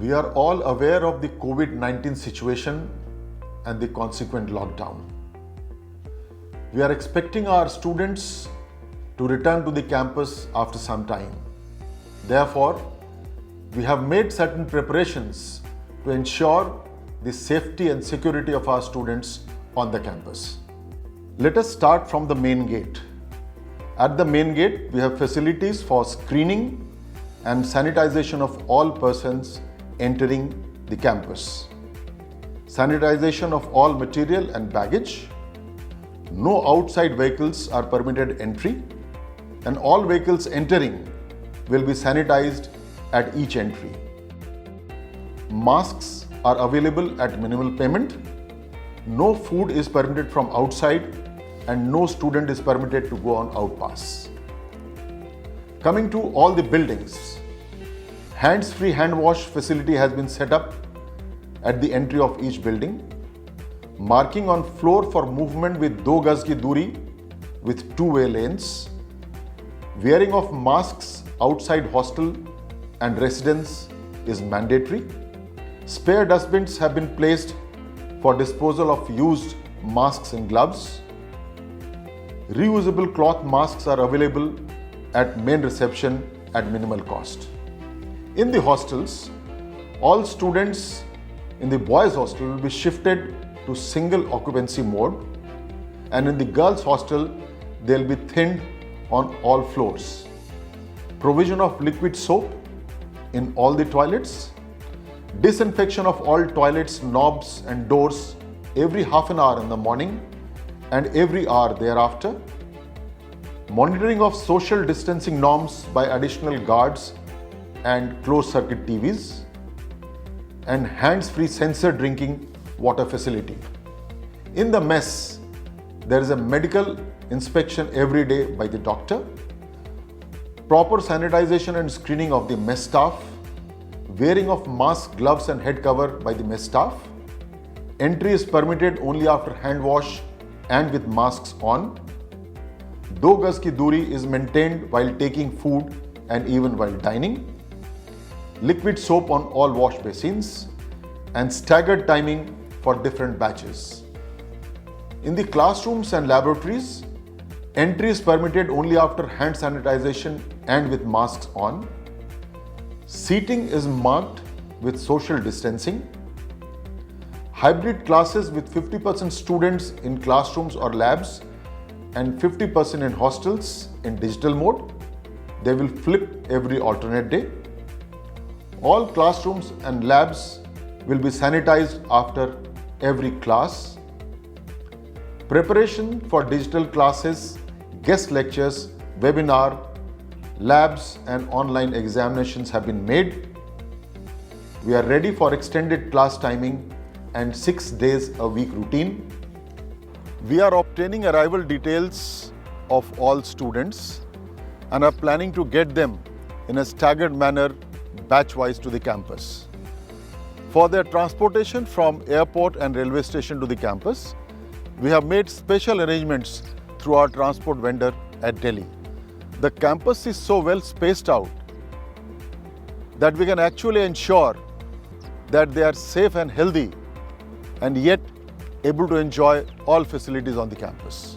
We are all aware of the COVID-19 situation and the consequent lockdown. We are expecting our students to return to the campus after some time. Therefore, we have made certain preparations to ensure the safety and security of our students on the campus. Let us start from the main gate. At the main gate, we have facilities for screening and sanitization of all persons entering the campus. Sanitization of all material and baggage. No outside vehicles are permitted entry, and all vehicles entering will be sanitized at each entry. Masks are available at minimal payment. No food is permitted from outside, and no student is permitted to go on outpass. Coming to all the buildings, hands-free hand wash facility has been set up at the entry of each building. Marking on floor for movement with 2 gaz ki duri with two-way lanes. Wearing of masks outside hostel and residence is mandatory. Spare dustbins have been placed for disposal of used masks and gloves. Reusable cloth masks are available at main reception at minimal cost. In the hostels, all students in the boys' hostel will be shifted to single occupancy mode, and in the girls' hostel, they will be thinned on all floors. Provision of liquid soap in all the toilets. Disinfection of all toilets, knobs and doors every half an hour in the morning and every hour thereafter. Monitoring of social distancing norms by additional guards and closed-circuit TVs, and hands-free sensor drinking water facility. In the mess, there is a medical inspection every day by the doctor, proper sanitization and screening of the mess staff, wearing of mask, gloves and head cover by the mess staff. Entry is permitted only after hand wash and with masks on. 2 gaz ki duri is maintained while taking food and even while dining. Liquid soap on all wash basins, and staggered timing for different batches. In the classrooms and laboratories, entry is permitted only after hand sanitization and with masks on. Seating is marked with social distancing. Hybrid classes with 50% students in classrooms or labs and 50% in hostels in digital mode. They will flip every alternate day. All classrooms and labs will be sanitized after every class. Preparation for digital classes, guest lectures, webinar, labs and online examinations have been made. We are ready for extended class timing and 6 days a week routine. We are obtaining arrival details of all students and are planning to get them in a staggered manner batch-wise to the campus. For their transportation from airport and railway station to the campus, we have made special arrangements through our transport vendor at Delhi. The campus is so well spaced out that we can actually ensure that they are safe and healthy and yet able to enjoy all facilities on the campus.